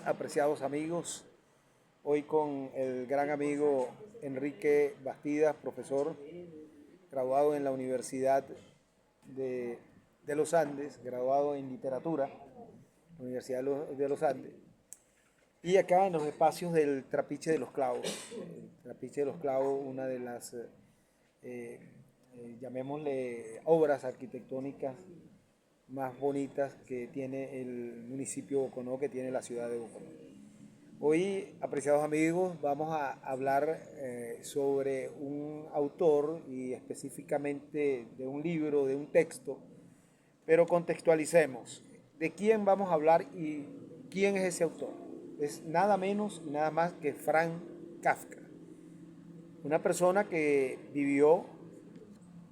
apreciados amigos. Hoy con el gran amigo Enrique Bastidas, profesor, graduado en la Universidad de, de los Andes, graduado en literatura, Universidad de los Andes, y acá en los espacios del Trapiche de los Clavos. El Trapiche de los Clavos, una de las, llamémosle, obras arquitectónicas más bonitas que tiene el municipio de Boconó, que tiene la ciudad de Boconó. Hoy, apreciados amigos, vamos a hablar sobre un autor y específicamente de un libro, de un texto, pero contextualicemos. ¿De quién vamos a hablar y quién es ese autor? Es nada menos y nada más que Franz Kafka, una persona que vivió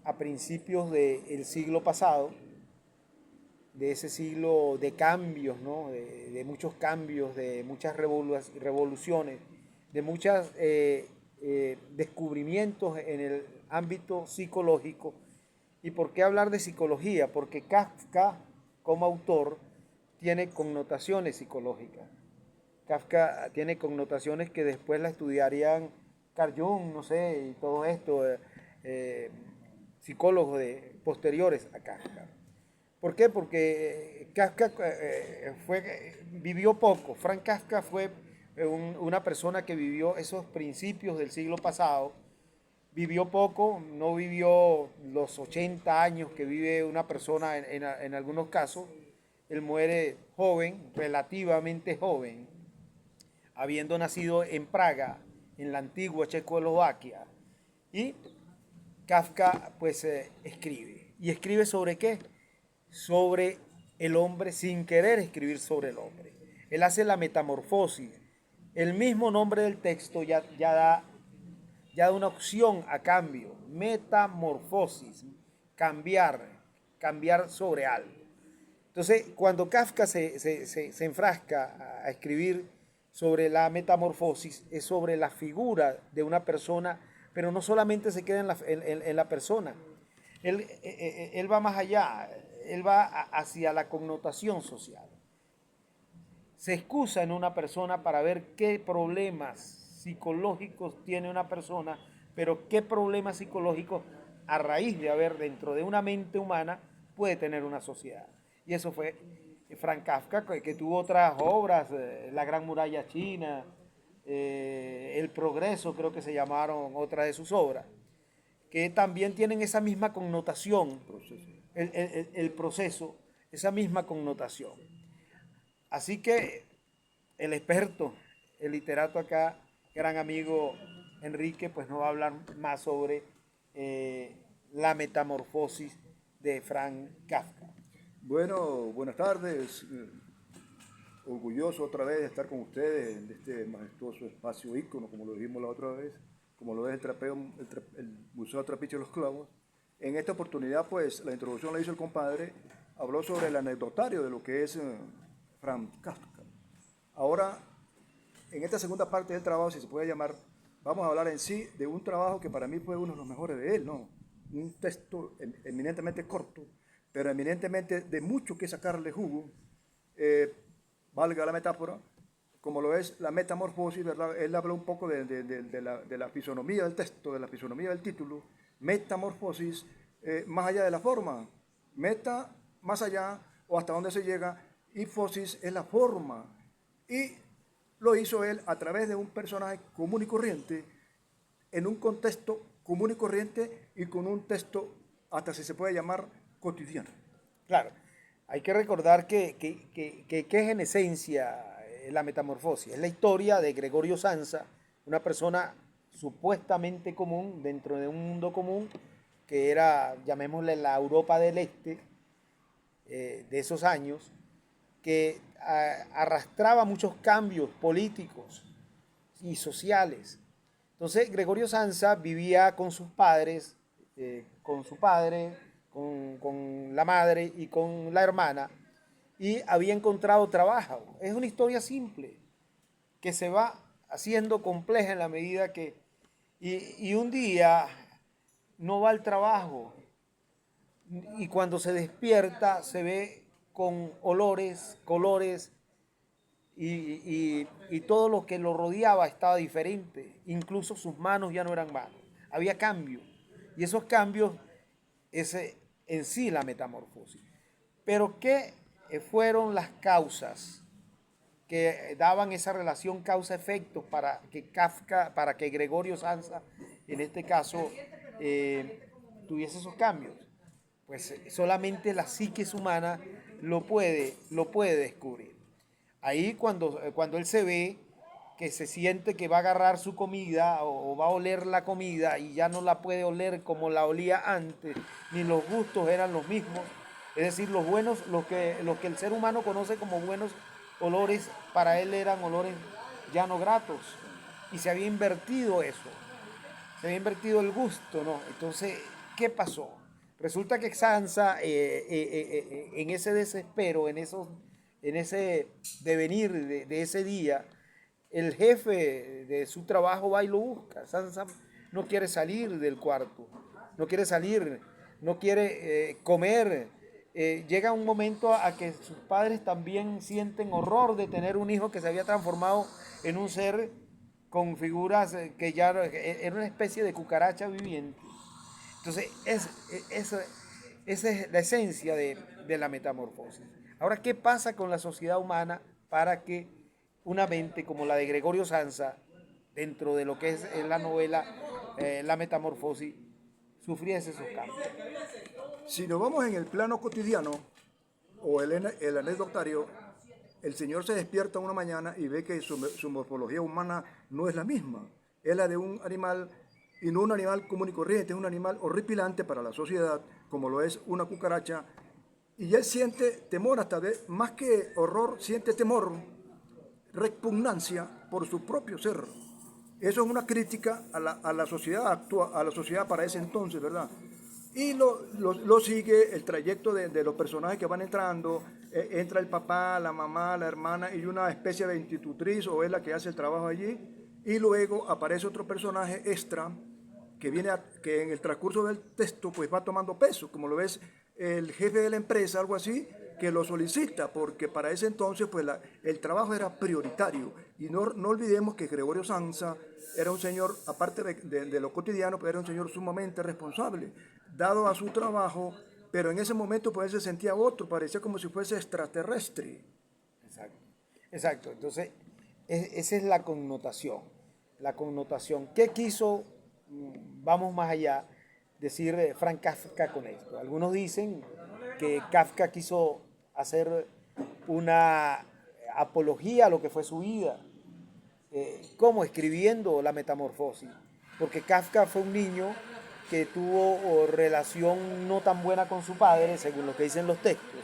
a principios del siglo pasado, de ese siglo de cambios, ¿no? De muchos cambios, de muchas revoluciones, de muchos descubrimientos en el ámbito psicológico. ¿Y por qué hablar de psicología? Porque Kafka, como autor, tiene connotaciones psicológicas. Kafka tiene connotaciones que después la estudiarían Carl Jung, no sé, y todo esto, psicólogos posteriores a Kafka. ¿Por qué? Porque Kafka vivió poco. Franz Kafka fue una persona que vivió esos principios del siglo pasado. Vivió poco, no vivió los 80 años que vive una persona en algunos casos. Él muere joven, relativamente joven, habiendo nacido en Praga, en la antigua Checoslovaquia. Y Kafka pues escribe. ¿Y escribe sobre qué? Sobre el hombre sin querer escribir sobre el hombre. Él hace la metamorfosis. El mismo nombre del texto ya da una opción a cambio. Metamorfosis, cambiar sobre algo. Entonces, cuando Kafka se enfrasca a escribir sobre la metamorfosis, es sobre la figura de una persona, pero no solamente se queda en la persona. Él va más allá, él va hacia la connotación social. Se excusa en una persona para ver qué problemas psicológicos tiene una persona, pero qué problemas psicológicos a raíz de haber dentro de una mente humana puede tener una sociedad. Y eso fue Franz Kafka, que tuvo otras obras, La Gran Muralla China, El Progreso, creo que se llamaron otras de sus obras, que también tienen esa misma connotación, el proceso, esa misma connotación. Así que el experto, el literato acá, gran amigo Enrique, pues nos va a hablar más sobre la metamorfosis de Franz Kafka. Bueno, buenas tardes. Orgulloso otra vez de estar con ustedes en este majestuoso espacio ícono, como lo dijimos la otra vez, como lo es el Museo Trapiche de los Clavos. En esta oportunidad, pues, la introducción la hizo el compadre, habló sobre el anecdotario de lo que es Franz Kafka. Ahora, en esta segunda parte del trabajo, si se puede llamar, vamos a hablar en sí de un trabajo que para mí fue uno de los mejores de él, ¿no? Un texto eminentemente corto, pero eminentemente de mucho que sacarle jugo, eh, valga la metáfora, como lo es la metamorfosis, ¿verdad? Él habla un poco de la fisonomía del texto, de la fisonomía del título, metamorfosis, más allá de la forma, meta, más allá, o hasta dónde se llega, y fosis es la forma, y lo hizo él a través de un personaje común y corriente, en un contexto común y corriente y con un texto, hasta si se puede llamar, cotidiano. Claro, hay que recordar que es en esencia la metamorfosis. Es la historia de Gregorio Samsa, una persona supuestamente común dentro de un mundo común que era, llamémosle, la Europa del Este de esos años, que arrastraba muchos cambios políticos y sociales. Entonces, Gregorio Samsa vivía con sus padres, con su padre, con la madre y con la hermana, y había encontrado trabajo. Es una historia simple, que se va haciendo compleja en la medida que... Y un día no va al trabajo, y cuando se despierta se ve con olores, colores y todo lo que lo rodeaba estaba diferente. Incluso sus manos ya no eran manos. Había cambios. Y esos cambios es en sí la metamorfosis. Pero ¿qué fueron las causas que daban esa relación causa-efecto para que Gregorio Samsa, en este caso, tuviese esos cambios? Pues solamente la psiquis humana lo puede descubrir. Ahí cuando él se ve que se siente que va a agarrar su comida o va a oler la comida y ya no la puede oler como la olía antes, ni los gustos eran los mismos, es decir, los buenos, lo que el ser humano conoce como buenos olores, para él eran olores ya no gratos, y se había invertido eso, se había invertido el gusto, ¿no? Entonces, ¿qué pasó? Resulta que Sansa, en ese desespero, en ese devenir de ese día, el jefe de su trabajo va y lo busca. Sansa no quiere salir del cuarto, no quiere salir, no quiere comer. Llega un momento a que sus padres también sienten horror de tener un hijo que se había transformado en un ser con figuras que ya era una especie de cucaracha viviente. Entonces, esa es la esencia de la metamorfosis. Ahora, ¿qué pasa con la sociedad humana para que una mente como la de Gregorio Samsa, dentro de lo que es la novela La Metamorfosis, sufriese esos cambios? Si nos vamos en el plano cotidiano o el anecdotario, el señor se despierta una mañana y ve que su morfología humana no es la misma. Es la de un animal, y no un animal común y corriente, es un animal horripilante para la sociedad, como lo es una cucaracha. Y él siente temor, hasta más que horror, siente temor, repugnancia por su propio ser. Eso es una crítica a la sociedad actual, a la sociedad para ese entonces, ¿verdad? Y lo sigue el trayecto de los personajes que van entrando. Entra el papá, la mamá, la hermana y una especie de institutriz, o es la que hace el trabajo allí. Y luego aparece otro personaje extra que en el transcurso del texto pues va tomando peso, como lo ves el jefe de la empresa, algo así, que lo solicita, porque para ese entonces pues el trabajo era prioritario. Y no olvidemos que Gregorio Samsa era un señor, aparte de lo cotidiano, pues era un señor sumamente responsable, dado a su trabajo, pero en ese momento pues él se sentía otro, parecía como si fuese extraterrestre. Exacto. Exacto. Entonces, esa es la connotación. La connotación. ¿Qué quiso, vamos más allá, decir Frank Kafka con esto? Algunos dicen que Kafka quiso hacer una apología a lo que fue su vida, como escribiendo La Metamorfosis, porque Kafka fue un niño que tuvo relación no tan buena con su padre, según lo que dicen los textos.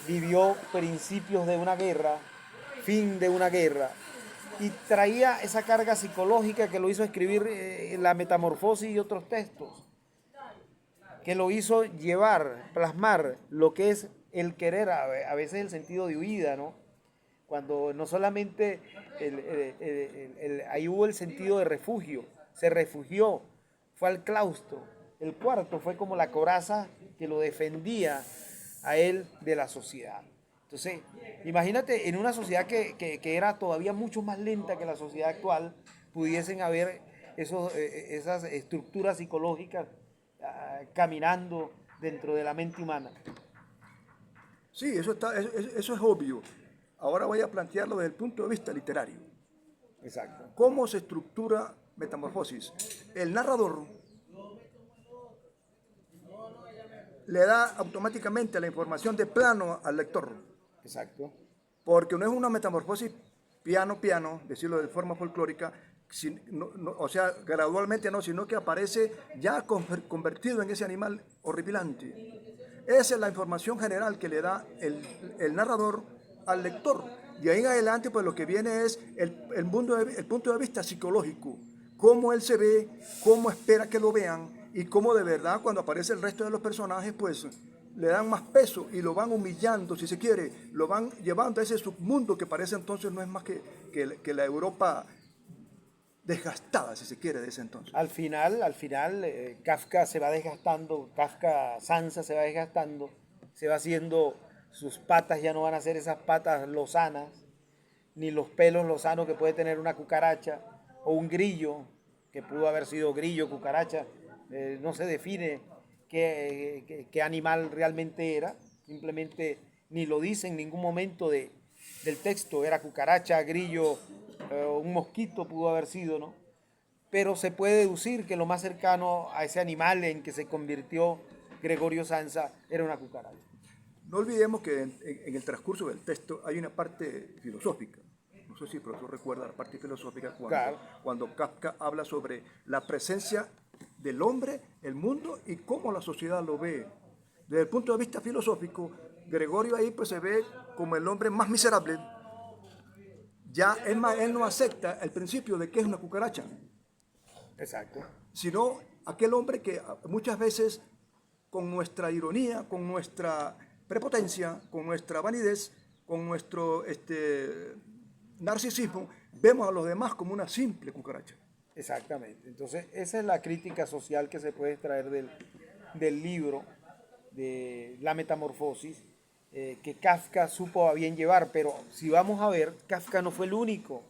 Vivió principios de una guerra, fin de una guerra, y traía esa carga psicológica que lo hizo escribir La Metamorfosis y otros textos, que lo hizo llevar, plasmar lo que es el querer, a veces el sentido de huida, ¿no? Cuando no solamente ahí hubo el sentido de refugio, se refugió, fue al claustro. El cuarto fue como la coraza que lo defendía a él de la sociedad. Entonces, imagínate en una sociedad que era todavía mucho más lenta que la sociedad actual, pudiesen haber esas estructuras psicológicas caminando dentro de la mente humana. Sí, eso es obvio. Ahora voy a plantearlo desde el punto de vista literario. Exacto. ¿Cómo se estructura Metamorfosis? El narrador le da automáticamente la información de plano al lector, Exacto. porque no es una metamorfosis piano, decirlo de forma folclórica, o sea, gradualmente no, sino que aparece ya convertido en ese animal horripilante. Esa es la información general que le da el narrador al lector. Y ahí en adelante, pues lo que viene es el punto de vista psicológico, cómo él se ve, cómo espera que lo vean y cómo de verdad cuando aparece el resto de los personajes, pues le dan más peso y lo van humillando, si se quiere, lo van llevando a ese submundo que parece entonces no es más que la Europa desgastada, si se quiere, de ese entonces. Al final, Kafka se va desgastando, Kafka Sansa se va desgastando, se va haciendo, sus patas ya no van a ser esas patas lozanas, ni los pelos lozanos que puede tener una cucaracha o un grillo, que pudo haber sido grillo, cucaracha. No se define qué animal realmente era, simplemente ni lo dice en ningún momento del texto, era cucaracha, grillo, un mosquito pudo haber sido, ¿no? Pero se puede deducir que lo más cercano a ese animal en que se convirtió Gregorio Samsa era una cucaracha. No olvidemos que en el transcurso del texto hay una parte filosófica. No sé si el profesor recuerda la parte filosófica Claro. cuando Kafka habla sobre la presencia del hombre, el mundo y cómo la sociedad lo ve. Desde el punto de vista filosófico, Gregorio ahí pues se ve como el hombre más miserable. Ya él no acepta el principio de que es una cucaracha, Exacto. sino aquel hombre que muchas veces con nuestra ironía, con nuestra prepotencia, con nuestra vanidez, con nuestro narcisismo, vemos a los demás como una simple cucaracha. Exactamente. Entonces, esa es la crítica social que se puede extraer del libro de La Metamorfosis, que Kafka supo a bien llevar. Pero si vamos a ver, Kafka no fue el único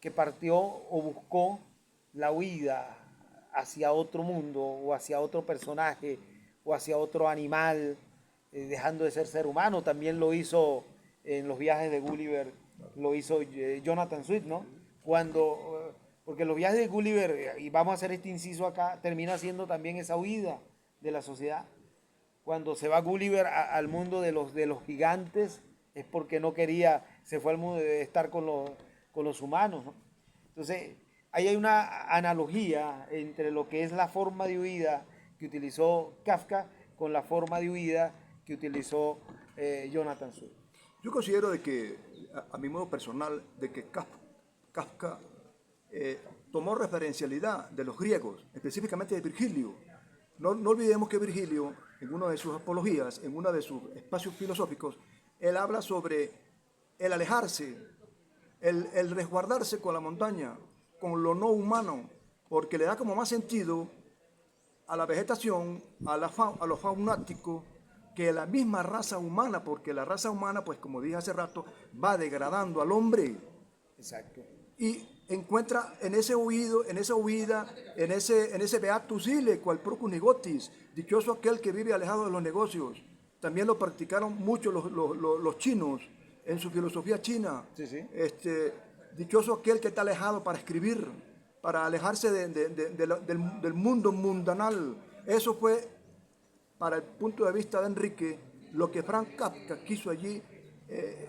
que partió o buscó la huida hacia otro mundo o hacia otro personaje o hacia otro animal, dejando de ser humano. También lo hizo en los viajes de Gulliver, lo hizo Jonathan Swift, ¿no? Porque los viajes de Gulliver, y vamos a hacer este inciso acá, termina siendo también esa huida de la sociedad. Cuando se va Gulliver al mundo de los gigantes, es porque no quería, se fue al mundo de estar con los humanos, ¿no? Entonces, ahí hay una analogía entre lo que es la forma de huida que utilizó Kafka con la forma de huida que utilizó Jonathan Swift. Yo considero de que, a mi modo personal, de que Kafka tomó referencialidad de los griegos, específicamente de Virgilio. No olvidemos que Virgilio, en una de sus apologías, en uno de sus espacios filosóficos, él habla sobre el alejarse, el resguardarse con la montaña, con lo no humano, porque le da como más sentido a la vegetación, a lo faunático, que la misma raza humana, porque la raza humana, pues como dije hace rato, va degradando al hombre. Exacto. Y encuentra en ese huido, en esa huida, en ese beatus ile, cual procus negotis, dichoso aquel que vive alejado de los negocios. También lo practicaron mucho los chinos en su filosofía china. Sí, sí. Dichoso aquel que está alejado para escribir, para alejarse del mundo mundanal. Eso fue, para el punto de vista de Enrique, lo que Frank Kafka quiso allí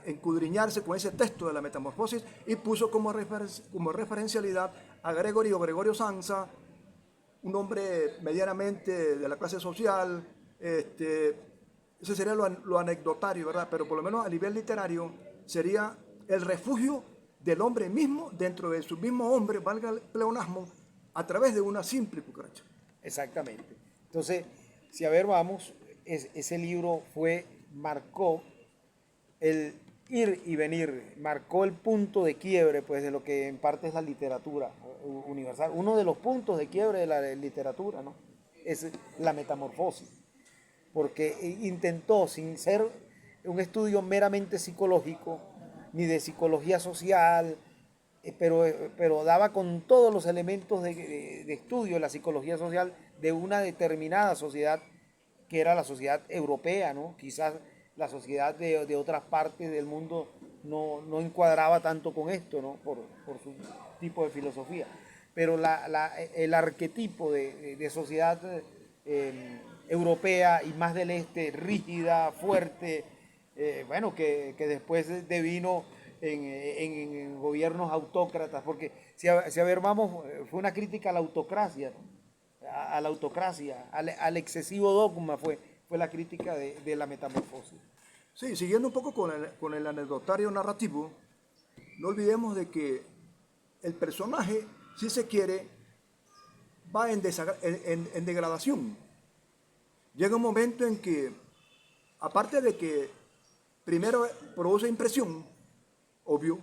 encudriñarse con ese texto de la Metamorfosis y puso como referencialidad a Gregorio Samsa, un hombre medianamente de la clase social. Ese sería lo anecdotario, ¿verdad? Pero por lo menos a nivel literario sería el refugio del hombre mismo dentro de su mismo hombre, valga el pleonasmo, a través de una simple cucaracha. Exactamente. Entonces, si a ver vamos, ese libro marcó el ir y venir, marcó el punto de quiebre, pues, de lo que en parte es la literatura universal. Uno de los puntos de quiebre de la literatura, ¿no? Es la metamorfosis, porque intentó, sin ser un estudio meramente psicológico, ni de psicología social, pero daba con todos los elementos de estudio de la psicología social de una determinada sociedad, que era la sociedad europea, ¿no? Quizás la sociedad de otras partes del mundo no encuadraba tanto con esto, ¿no? Por su tipo de filosofía. Pero el arquetipo de sociedad europea y más del este, rígida, fuerte, bueno, que después devino en gobiernos autócratas, porque si a ver, vamos, fue una crítica a la autocracia, ¿no? A la autocracia, al excesivo dogma fue la crítica de la metamorfosis. Sí, siguiendo un poco con el anecdotario narrativo, no olvidemos de que el personaje, si se quiere, va en degradación. Llega un momento en que, aparte de que primero produce impresión, obvio,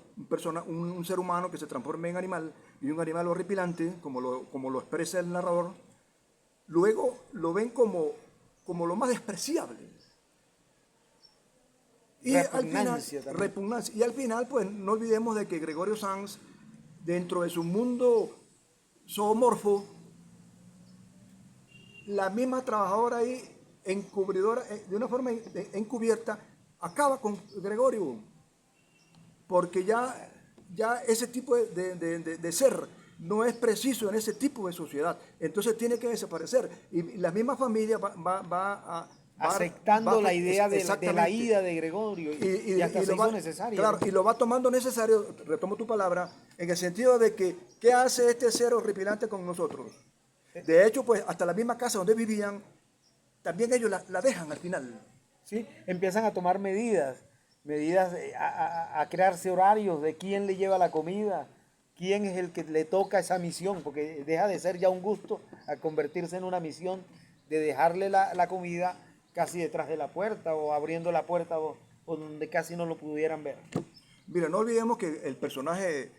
un ser humano que se transforma en animal y un animal horripilante, como lo expresa el narrador, luego lo ven como lo más despreciable. Y al final, repugnancia también. repugnancia. Y al final, pues no olvidemos de que Gregorio Sanz, dentro de su mundo zoomorfo, la misma trabajadora ahí, encubridora, de una forma encubierta, acaba con Gregorio, porque ya ese tipo de ser no es preciso en ese tipo de sociedad, entonces tiene que desaparecer. Y la misma familia Aceptando la idea de la exactamente. ida de Gregorio y hasta se Lo va, hizo necesaria, claro, ¿no? y lo va tomando necesario, retomo tu palabra, en el sentido de que, ¿qué hace este ser horripilante con nosotros? De hecho, pues hasta la misma casa donde vivían, también ellos la dejan al final. ¿Sí? Empiezan a tomar medidas a crearse horarios de quién le lleva la comida, quién es el que le toca esa misión, porque deja de ser ya un gusto a convertirse en una misión de dejarle la comida casi detrás de la puerta o abriendo la puerta o donde casi no lo pudieran ver. Mira, no olvidemos que el personaje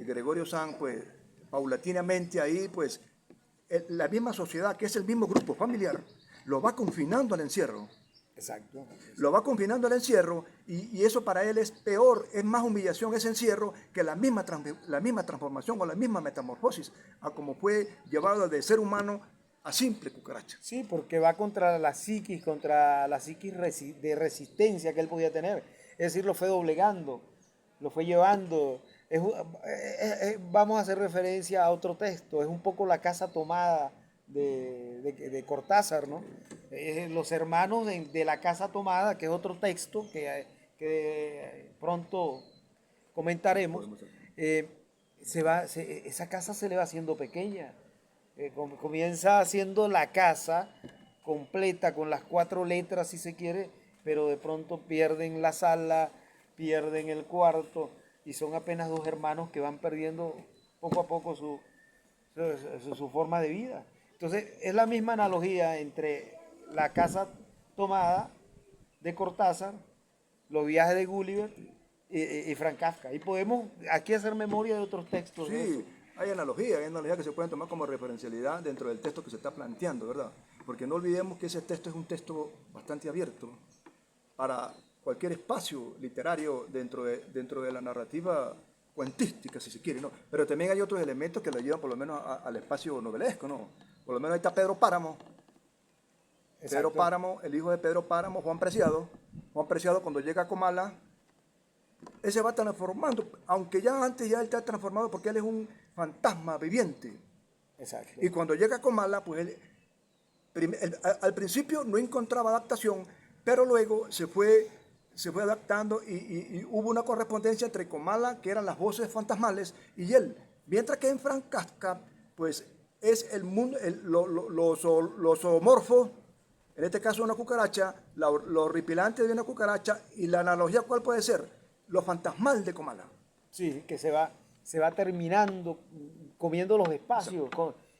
Gregorio Sanz, pues paulatinamente ahí, pues la misma sociedad, que es el mismo grupo familiar, lo va confinando al encierro. Exacto. Lo va confinando al encierro y eso para él es peor, es más humillación ese encierro que la misma transformación o la misma metamorfosis a como fue llevado de ser humano a simple cucaracha. Sí, porque va contra la psiquis de resistencia que él podía tener. Es decir, lo fue doblegando, lo fue llevando. Vamos a hacer referencia a otro texto, es un poco la casa tomada de Cortázar, ¿no? Los hermanos de la casa tomada, que es otro texto que pronto comentaremos, esa casa se le va haciendo pequeña. Comienza haciendo la casa completa con las 4 letras si se quiere, pero de pronto pierden la sala, pierden el cuarto y son apenas 2 hermanos que van perdiendo poco a poco su forma de vida. Entonces es la misma analogía entre la casa tomada de Cortázar, los viajes de Gulliver y Frank Kafka. Y podemos aquí hacer memoria de otros textos de eso. Sí, hay analogías que se pueden tomar como referencialidad dentro del texto que se está planteando, ¿verdad? Porque no olvidemos que ese texto es un texto bastante abierto para cualquier espacio literario dentro de la narrativa cuentística, si se quiere, ¿no? Pero también hay otros elementos que le llevan por lo menos al espacio novelesco, ¿no? Por lo menos ahí está Pedro Páramo. Exacto. Pedro Páramo, el hijo de Pedro Páramo, Juan Preciado. Juan Preciado cuando llega a Comala, él se va transformando, aunque ya antes ya él está transformado porque él es un fantasma viviente. Exacto. Y cuando llega a Comala, pues al principio no encontraba adaptación, pero luego se fue adaptando y hubo una correspondencia entre Comala, que eran las voces fantasmales, y él. Mientras que en Frank Kafka, pues es el mundo, lo zoomorfo, en este caso una cucaracha, lo horripilante de una cucaracha, y la analogía, ¿cuál puede ser? Lo fantasmal de Comala. Sí, que se va terminando, comiendo los espacios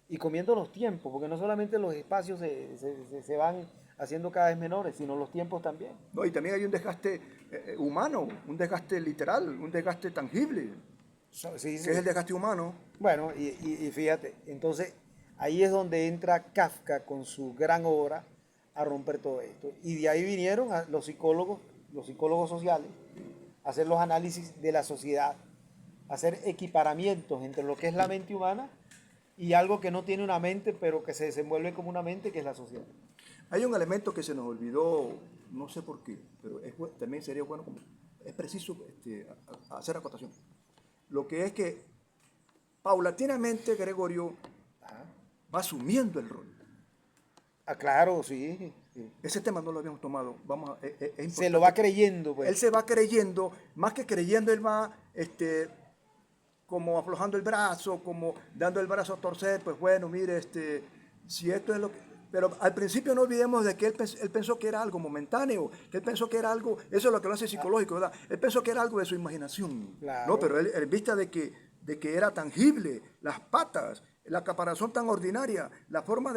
y comiendo los tiempos, porque no solamente los espacios se van haciendo cada vez menores, sino los tiempos también. No, y también hay un desgaste humano, un desgaste literal, un desgaste tangible, Sí, sí. que es el desgaste humano. Bueno, y fíjate, entonces ahí es donde entra Kafka con su gran obra a romper todo esto. Y de ahí vinieron los psicólogos sociales, a hacer los análisis de la sociedad, a hacer equiparamientos entre lo que es la mente humana y algo que no tiene una mente, pero que se desenvuelve como una mente, que es la sociedad. Hay un elemento que se nos olvidó, no sé por qué, pero también sería bueno, es preciso hacer acotación. Lo que es que paulatinamente Gregorio va asumiendo el rol. Ah, claro, sí. Sí. Ese tema no lo habíamos tomado. Es importante. Se lo va creyendo, pues. Él se va creyendo, más que creyendo, él va como aflojando el brazo, como dando el brazo a torcer, pues bueno, mire, si esto es lo que... Pero al principio no olvidemos de que él pensó que era algo momentáneo, que él pensó que era algo, eso es lo que lo hace psicológico, ¿verdad? Él pensó que era algo de su imaginación, Claro. ¿no? Pero él en vista de que era tangible, las patas, la caparazón tan ordinaria, la forma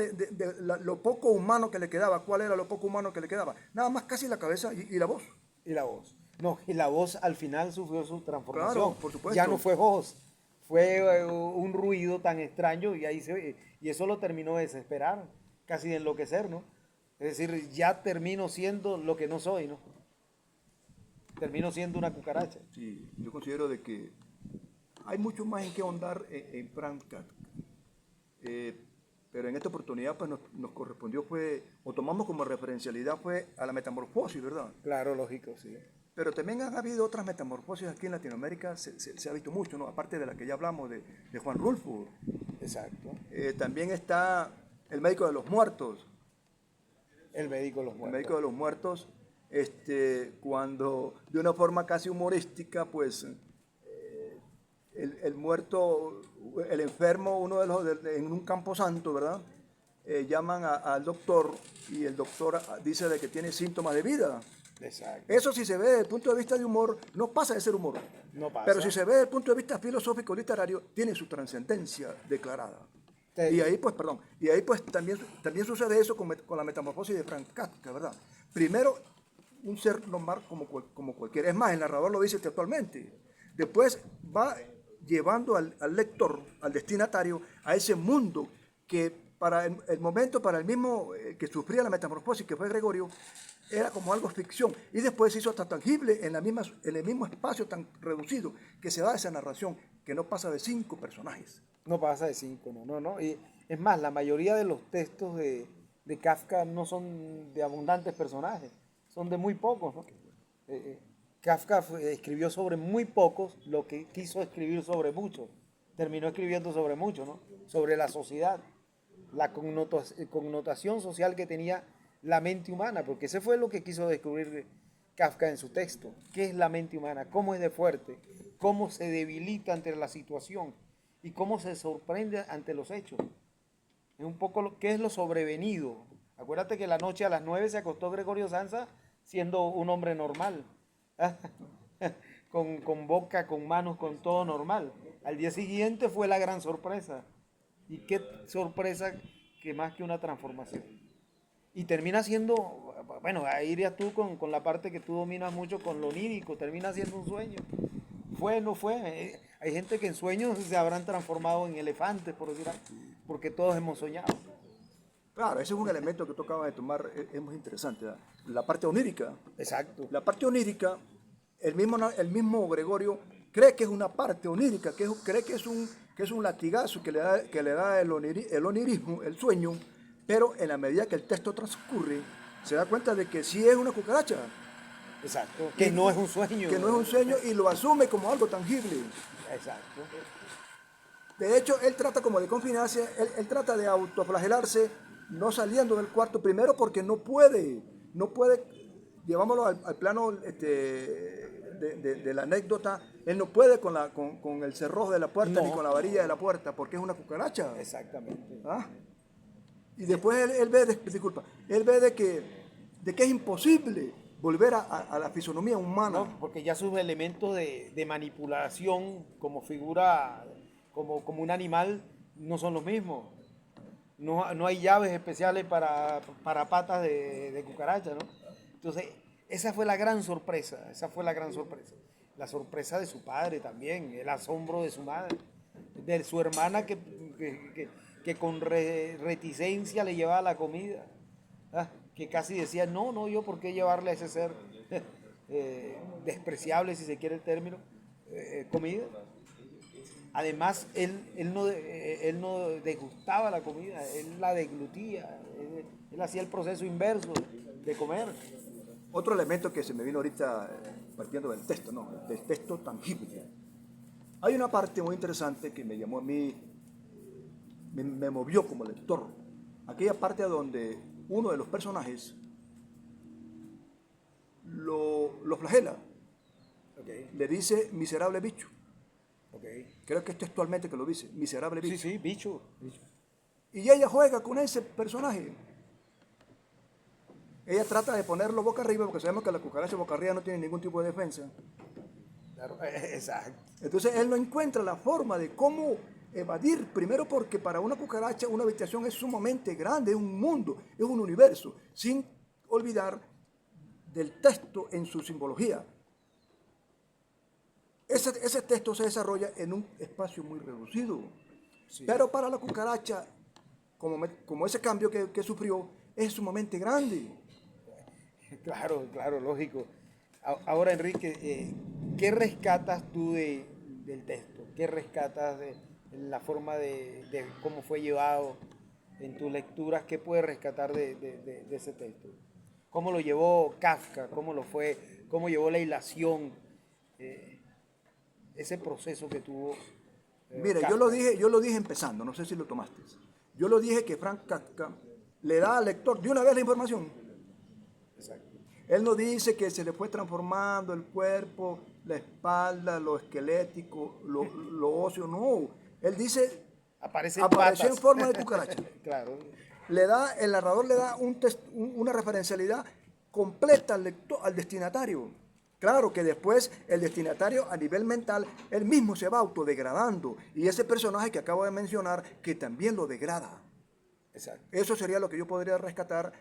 lo poco humano que le quedaba, ¿cuál era lo poco humano que le quedaba? Nada más casi la cabeza y la voz. Y la voz. No, y la voz al final sufrió su transformación. Claro, por supuesto. Ya no fue voz, fue un ruido tan extraño y y eso lo terminó de desesperar, casi de enloquecer, ¿no? Es decir, ya termino siendo lo que no soy, ¿no? termino siendo una cucaracha. Sí, yo considero de que hay mucho más en qué ahondar en Frank Kafka. Pero en esta oportunidad pues nos correspondió o tomamos como referencialidad a la metamorfosis, ¿verdad? Claro, lógico, sí. Pero también han habido otras metamorfosis aquí en Latinoamérica, se ha visto mucho, ¿no? Aparte de la que ya hablamos de Juan Rulfo. Exacto. También está El médico de los muertos. El médico de los El muertos. médico de los muertos, cuando de una forma casi humorística, pues el muerto, el enfermo, uno de los en un camposanto, ¿verdad? Llaman al doctor y el doctor dice de que tiene síntomas de vida. Exacto. Eso, si se ve desde el punto de vista de humor, no pasa de ser humor. No pasa. Pero si se ve desde el punto de vista filosófico literario, tiene su trascendencia declarada. Y ahí pues también sucede eso con la metamorfosis de Frank Kafka, ¿verdad? Primero, un ser normal como cualquiera. Es más, el narrador lo dice textualmente. Después va llevando al lector, al destinatario, a ese mundo que para el momento, para el mismo que sufría la metamorfosis, que fue Gregorio, era como algo ficción. Y después se hizo hasta tangible en el mismo espacio tan reducido que se da esa narración, que no pasa de 5 personajes. No pasa de 5, no. Y es más, la mayoría de los textos de Kafka no son de abundantes personajes, son de muy pocos, ¿no? Kafka escribió sobre muy pocos lo que quiso escribir sobre muchos. Terminó escribiendo sobre muchos, ¿no? Sobre la sociedad, la connotación social que tenía la mente humana, porque ese fue lo que quiso descubrir Kafka en su texto. ¿Qué es la mente humana? ¿Cómo es de fuerte? ¿Cómo se debilita ante la situación? ¿Y cómo se sorprende ante los hechos? Es un poco qué es lo sobrevenido. Acuérdate que la noche a las 9 se acostó Gregorio Samsa siendo un hombre normal. con boca, con manos, con todo normal. Al día siguiente fue la gran sorpresa. Y qué sorpresa que más que una transformación. Y termina siendo, bueno, ahí irías tú con la parte que tú dominas mucho, con lo onírico, termina siendo un sueño. Fue, no fue. Hay gente que en sueños se habrán transformado en elefantes, por decir algo, porque todos hemos soñado. Claro, ese es un elemento que tocaba de tomar, es muy interesante, ¿verdad? La parte onírica. Exacto. La parte onírica, el mismo Gregorio cree que es una parte onírica, cree que es un latigazo que le da el onirismo, el sueño, pero en la medida que el texto transcurre, se da cuenta de que sí es una cucaracha. Exacto. Que no es un sueño. Que no es un sueño y lo asume como algo tangible. Exacto. De hecho, él trata como de confinarse, él trata de autoflagelarse, no saliendo del cuarto, primero porque no puede, llevámoslo al plano de la anécdota, él no puede con el cerrojo de la puerta ni con la varilla de la puerta, porque es una cucaracha. Exactamente. ¿Ah? Y después él ve de que es imposible volver a la fisonomía humana. No, porque ya sus elementos de manipulación como figura, como un animal, no son los mismos. No hay llaves especiales para patas de cucaracha, ¿no? Entonces, esa fue la gran sorpresa. La sorpresa de su padre también, el asombro de su madre, de su hermana que con reticencia le llevaba la comida. Que casi decía, no, yo por qué llevarle a ese ser despreciable, si se quiere el término, comida. Además, él no degustaba la comida, él la deglutía, él hacía el proceso inverso de comer. Otro elemento que se me vino ahorita partiendo del texto, ¿no? Del texto tangible. Hay una parte muy interesante que me llamó a mí, me movió como lector. Aquella parte donde uno de los personajes lo flagela. Okay. Le dice miserable bicho. Okay. Creo que es textualmente que lo dice, miserable bicho. Sí, bicho. Y ella juega con ese personaje. Ella trata de ponerlo boca arriba, porque sabemos que la cucaracha boca arriba no tiene ningún tipo de defensa. Claro, exacto. Entonces él no encuentra la forma de cómo evadir, primero porque para una cucaracha una habitación es sumamente grande, es un mundo, es un universo, sin olvidar del texto en su simbología. Ese texto se desarrolla en un espacio muy reducido, sí. Pero para la cucaracha, como ese cambio que sufrió, es sumamente grande. Claro, lógico. Ahora, Enrique, ¿qué rescatas tú del texto? ¿Qué rescatas de la forma de cómo fue llevado en tus lecturas? ¿Qué puedes rescatar de ese texto? ¿Cómo lo llevó Kafka? ¿Cómo lo fue? ¿Cómo llevó la hilación? Eh, ese proceso que tuvo Mira, Kafka. yo lo dije empezando, no sé si lo tomaste. Yo lo dije que Frank Kafka le da al lector de una vez la información. Exacto. Él no dice que se le fue transformando el cuerpo, la espalda, lo esquelético, lo óseo, no. Él dice, Aparecen apareció en patas. forma de cucaracha. Claro. El narrador le da una referencialidad completa al lector, al destinatario. Claro que después el destinatario a nivel mental, él mismo se va autodegradando. Y ese personaje que acabo de mencionar, que también lo degrada. Exacto. Eso sería lo que yo podría rescatar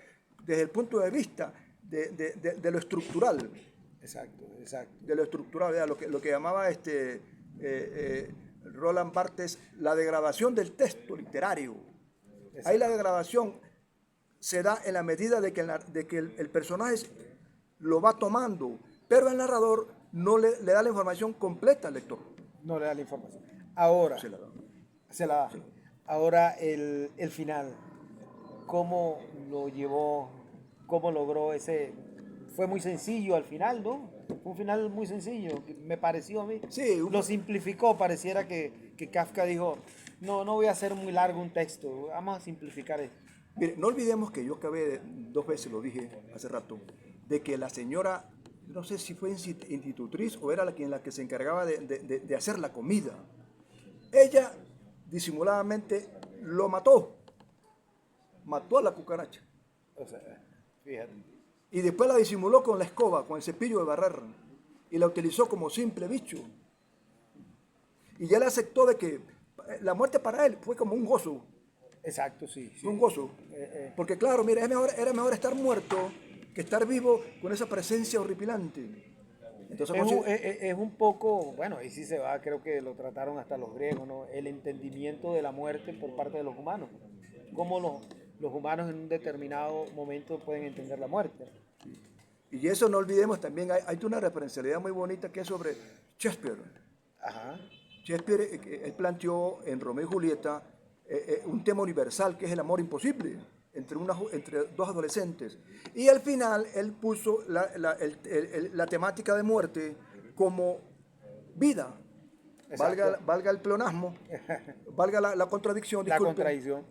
desde el punto de vista de lo estructural. Exacto, exacto. De lo estructural, ¿verdad? Lo que llamaba Roland Barthes la degradación del texto literario. Exacto. Ahí la degradación se da en la medida de que el personaje lo va tomando, pero el narrador no le da la información completa al lector. No le da la información. Ahora, Se la da. se la da. Ahora el final. ¿Cómo lo llevó? ¿Cómo logró ese? Fue muy sencillo al final, ¿no? Fue un final muy sencillo, me pareció a mí. Sí, Lo simplificó, pareciera que Kafka dijo, no, no voy a hacer muy largo un texto, vamos a simplificar esto. mire, no olvidemos que yo dos veces lo dije hace rato, de que la señora, no sé si fue institutriz o era la que se encargaba de hacer la comida. Ella disimuladamente lo mató a la cucaracha. O sea, fíjate. Y después la disimuló con la escoba, con el cepillo de barrer. Y la utilizó como simple bicho. Y ya le aceptó de que la muerte para él fue como un gozo. Exacto, sí, sí. Fue un gozo. Porque claro, mira, era mejor estar muerto que estar vivo con esa presencia horripilante. Entonces, Es un poco, bueno, ahí sí se va, creo que lo trataron hasta los griegos, ¿no? El entendimiento de la muerte por parte de los humanos. Cómo los humanos en un determinado momento pueden entender la muerte. y eso no olvidemos también, hay una referencialidad muy bonita que es sobre Shakespeare. Ajá. Shakespeare, él planteó en Romeo y Julieta un tema universal que es el amor imposible entre dos adolescentes. Y al final él puso la temática de muerte como vida. Valga el pleonasmo, valga la contradicción, La disculpen. contradicción.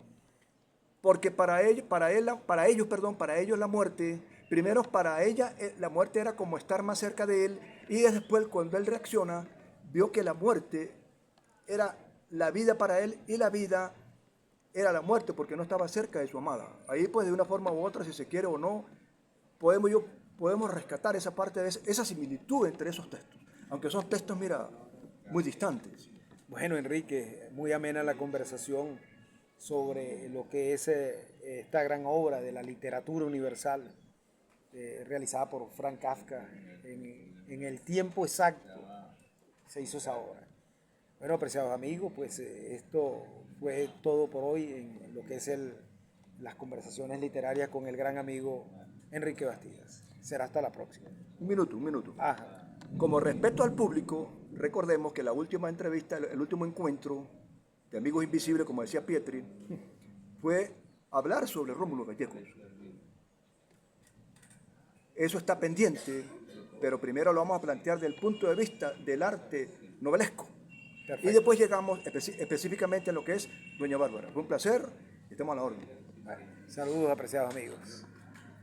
Porque para ellos la muerte, primero para ella la muerte era como estar más cerca de él, y después cuando él reacciona, vio que la muerte era la vida para él y la vida era la muerte porque no estaba cerca de su amada. Ahí pues de una forma u otra, si se quiere o no, podemos rescatar esa parte, esa similitud entre esos textos, aunque son textos, mira, muy distantes. Bueno, Enrique, muy amena la conversación sobre lo que es esta gran obra de la literatura universal realizada por Frank Kafka en el tiempo exacto se hizo esa obra. Bueno, apreciados amigos, pues esto fue todo por hoy en lo que es las conversaciones literarias con el gran amigo Enrique Bastidas. Será hasta la próxima. Un minuto. Ajá. Como respeto al público, recordemos que la última entrevista, el último encuentro de Amigos Invisibles, como decía Pietri, fue hablar sobre Rómulo Gallegos. Eso está pendiente, pero primero lo vamos a plantear desde el punto de vista del arte novelesco. Perfecto. Y después llegamos específicamente a lo que es Doña Bárbara. Fue un placer y estamos a la orden. Vale. Saludos, apreciados amigos.